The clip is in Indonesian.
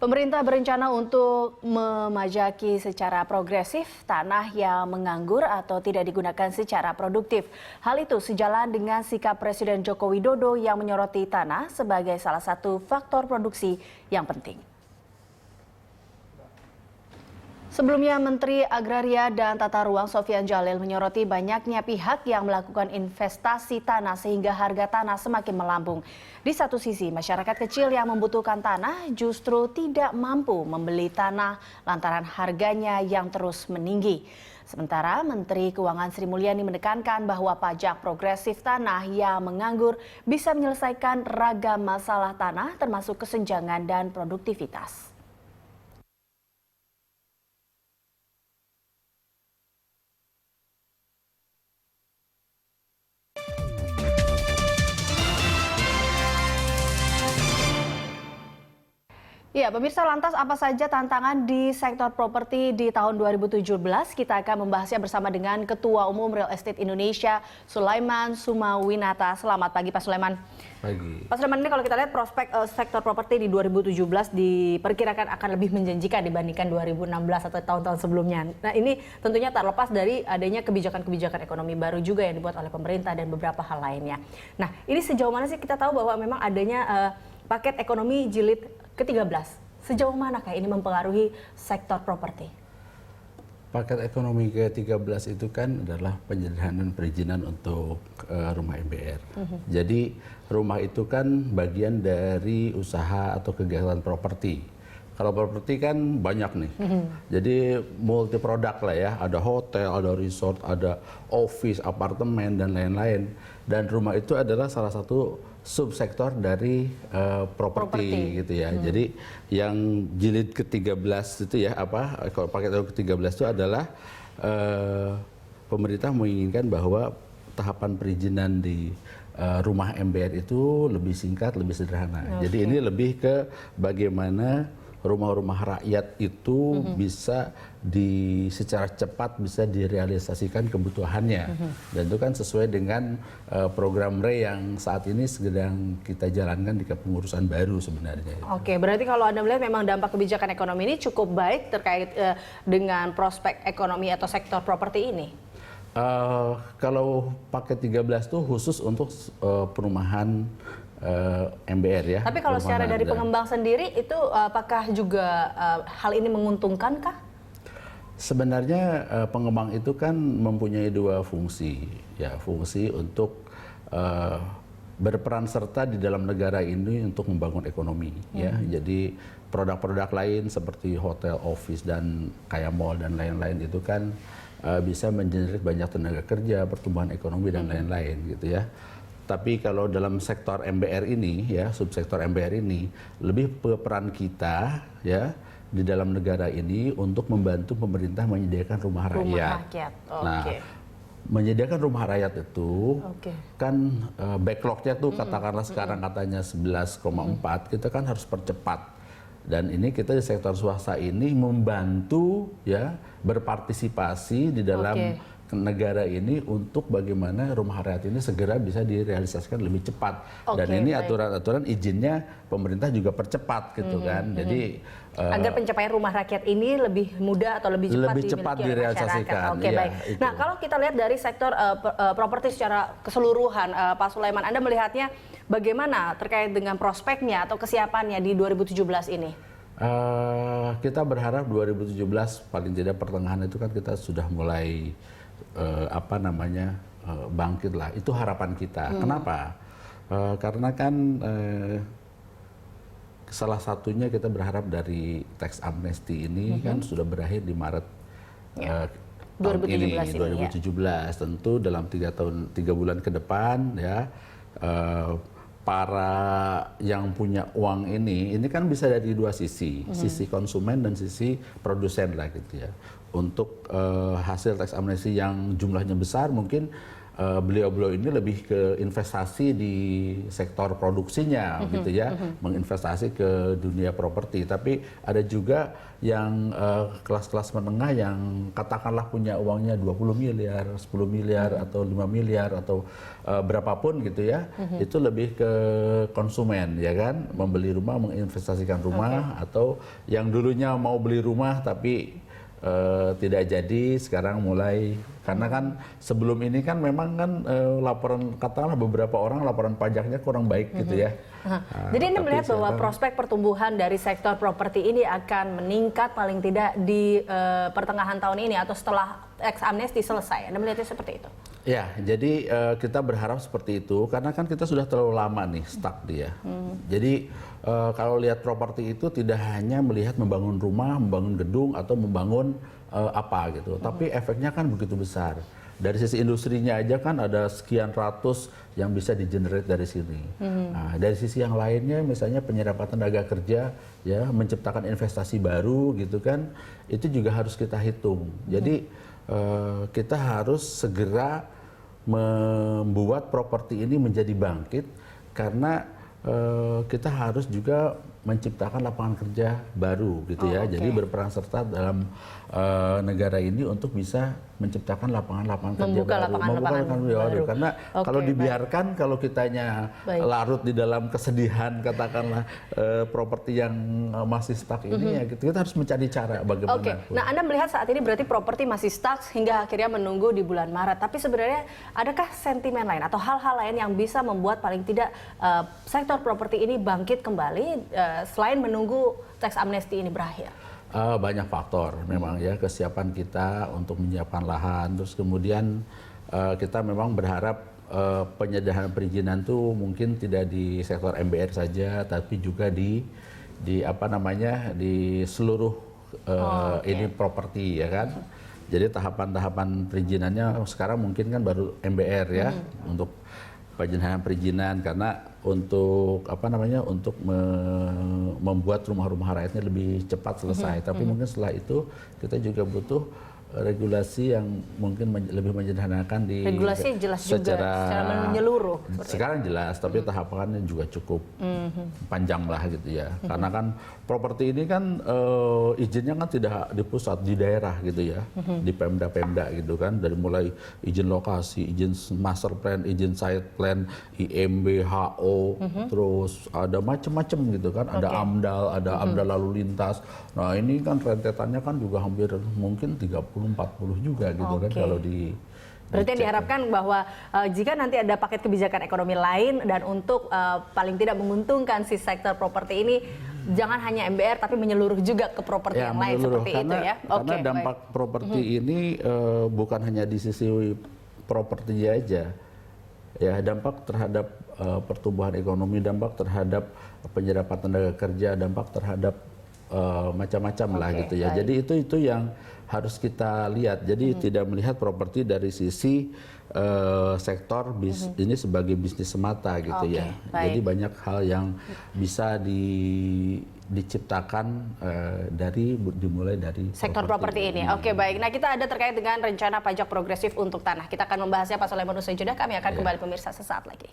Pemerintah berencana untuk memajaki secara progresif tanah yang menganggur atau tidak digunakan secara produktif. Hal itu sejalan dengan sikap Presiden Joko Widodo yang menyoroti tanah sebagai salah satu faktor produksi yang penting. Sebelumnya, Menteri Agraria dan Tata Ruang Sofyan Djalil menyoroti banyaknya pihak yang melakukan investasi tanah sehingga harga tanah semakin melambung. Di satu sisi, masyarakat kecil yang membutuhkan tanah justru tidak mampu membeli tanah lantaran harganya yang terus meninggi. Sementara Menteri Keuangan Sri Mulyani menekankan bahwa pajak progresif tanah yang menganggur bisa menyelesaikan ragam masalah tanah termasuk kesenjangan dan produktivitas. Ya, pemirsa, lantas apa saja tantangan di sektor properti di tahun 2017? Kita akan membahasnya bersama dengan Ketua Umum Real Estate Indonesia, Sulaiman Sumawinata. Selamat pagi, Pak Sulaiman. Pagi. Pak Sulaiman, ini kalau kita lihat prospek sektor properti di 2017 diperkirakan akan lebih menjanjikan dibandingkan 2016 atau tahun-tahun sebelumnya. Nah, ini tentunya tak lepas dari adanya kebijakan-kebijakan ekonomi baru juga yang dibuat oleh pemerintah dan beberapa hal lainnya. Nah, ini sejauh mana sih kita tahu bahwa memang adanya paket ekonomi jilid ke-13. Sejauh manakah ini mempengaruhi sektor properti? Paket ekonomi ke-13 itu kan adalah penyederhanaan perizinan untuk rumah MBR. Jadi rumah itu kan bagian dari usaha atau kegiatan properti. Kalau properti kan banyak nih. Jadi multi produk lah ya, ada hotel, ada resort, ada office, apartemen dan lain-lain. Dan rumah itu adalah salah satu subsektor dari properti gitu ya. Jadi yang jilid ke-13 itu ya kalau paket ke-13 itu adalah pemerintah menginginkan bahwa tahapan perizinan di rumah MBR itu lebih singkat, lebih sederhana. Jadi ini lebih ke bagaimana rumah-rumah rakyat itu bisa secara cepat bisa direalisasikan kebutuhannya. Dan itu kan sesuai dengan program RE yang saat ini sedang kita jalankan di kepengurusan baru sebenarnya. Oke, berarti kalau Anda melihat memang dampak kebijakan ekonomi ini cukup baik terkait dengan prospek ekonomi atau sektor properti ini? Kalau paket 13 itu khusus untuk perumahan MBR ya. Tapi kalau secara dari pengembang sendiri itu apakah juga hal ini menguntungkan kah? Sebenarnya pengembang itu kan mempunyai dua fungsi, ya fungsi untuk berperan serta di dalam negara ini untuk membangun ekonomi, ya. Jadi produk-produk lain seperti hotel, office dan kayak mall dan lain-lain itu kan bisa mengenerate banyak tenaga kerja, pertumbuhan ekonomi dan lain-lain gitu ya. Tapi kalau dalam sektor MBR ini, ya subsektor MBR ini, lebih peran kita, ya di dalam negara ini untuk membantu pemerintah menyediakan rumah rakyat. Nah, menyediakan rumah rakyat itu kan backlognya tuh katakanlah sekarang katanya 11,4, kita kan harus percepat. Dan ini kita di sektor swasta ini membantu ya berpartisipasi di dalam negara ini untuk bagaimana rumah rakyat ini segera bisa direalisasikan lebih cepat. Dan ini aturan-aturan izinnya pemerintah juga percepat gitu kan. Jadi agar pencapaian rumah rakyat ini lebih mudah atau lebih cepat direalisasikan. Oke, baik. Itu. Nah, kalau kita lihat dari sektor properti secara keseluruhan, Pak Sulaiman, Anda melihatnya bagaimana terkait dengan prospeknya atau kesiapannya di 2017 ini? Kita berharap 2017 paling tidak pertengahan itu kan kita sudah mulai bangkit lah. Itu harapan kita. Kenapa? Karena kan salah satunya kita berharap dari tax amnesty ini kan sudah berakhir di Maret tahun ini 2017. Tentu dalam 3 bulan ke depan ya para yang punya uang ini kan bisa dari dua sisi, sisi konsumen dan sisi produsen lah gitu ya. Untuk hasil tax amnesty yang jumlahnya besar mungkin beliau-beliau ini lebih ke investasi di sektor produksinya gitu ya, menginvestasi ke dunia properti. Tapi ada juga yang kelas-kelas menengah yang katakanlah punya uangnya 20 miliar, 10 miliar atau 5 miliar atau berapapun gitu ya. Itu lebih ke konsumen ya kan, membeli rumah, menginvestasikan rumah, atau yang dulunya mau beli rumah tapi tidak jadi, sekarang mulai, karena kan sebelum ini kan memang kan laporan, katakanlah beberapa orang laporan pajaknya kurang baik gitu ya. Jadi Anda melihat bahwa sekarang prospek pertumbuhan dari sektor properti ini akan meningkat paling tidak di pertengahan tahun ini atau setelah tax amnesty selesai. Anda melihatnya seperti itu? Ya, jadi kita berharap seperti itu karena kan kita sudah terlalu lama nih stuck dia. Jadi kalau lihat properti itu tidak hanya melihat membangun rumah, membangun gedung atau membangun apa gitu, tapi efeknya kan begitu besar. Dari sisi industrinya aja kan ada sekian ratus yang bisa di-generate dari sini. Nah, dari sisi yang lainnya misalnya penyerapan tenaga kerja, ya menciptakan investasi baru gitu kan, itu juga harus kita hitung. Jadi kita harus segera membuat properti ini menjadi bangkit karena kita harus juga menciptakan lapangan kerja baru gitu ya. Jadi berperan serta dalam negara ini untuk bisa menciptakan lapangan-lapangan kerja Membuka baru, lapangan-lapangan baru. Karena kalau dibiarkan, kalau kitanya larut di dalam kesedihan katakanlah properti yang masih stuck ini ya kita harus mencari cara bagaimana. Nah, Anda melihat saat ini berarti properti masih stuck hingga akhirnya menunggu di bulan Maret. Tapi sebenarnya adakah sentimen lain atau hal-hal lain yang bisa membuat paling tidak sektor properti ini bangkit kembali selain menunggu tax amnesty ini berakhir? Banyak faktor memang ya, kesiapan kita untuk menyiapkan lahan, terus kemudian kita memang berharap penyederhanaan perizinan itu mungkin tidak di sektor MBR saja, tapi juga di apa namanya di seluruh ini properti ya kan. Jadi tahapan-tahapan perizinannya sekarang mungkin kan baru MBR ya, untuk penyederhanaan perizinan, karena untuk apa namanya untuk membuat rumah-rumah rakyatnya lebih cepat selesai. Tapi mungkin setelah itu kita juga butuh regulasi yang mungkin lebih menyederhanakan di regulasi jelas secara menyeluruh. Sekarang jelas, tapi tahapannya juga cukup panjang lah gitu ya. Karena kan properti ini kan izinnya kan tidak di pusat, di daerah gitu ya, di Pemda-Pemda gitu kan, dari mulai izin lokasi, izin master plan, izin site plan, IMB, HO, terus ada macam-macam gitu kan, ada AMDAL, ada AMDAL lalu lintas. Nah ini kan rentetannya kan juga hampir mungkin 30-40 juga gitu kan kalau di. Berarti diharapkan bahwa jika nanti ada paket kebijakan ekonomi lain dan untuk paling tidak menguntungkan si sektor properti ini, jangan hanya MBR tapi menyeluruh juga ke properti yang lain seperti itu ya. Karena dampak properti ini bukan hanya di sisi properti aja, ya dampak terhadap pertumbuhan ekonomi, dampak terhadap penyerapan tenaga kerja, dampak terhadap macam-macam lah gitu ya. Jadi itu yang harus kita lihat. Jadi tidak melihat properti dari sisi sektor ini sebagai bisnis semata gitu ya. Jadi banyak hal yang bisa diciptakan dimulai dari sektor properti ini. Oke, baik. Nah, kita ada terkait dengan rencana pajak progresif untuk tanah. Kita akan membahasnya pas oleh Usai Jeda. Kami akan kembali pemirsa sesaat lagi.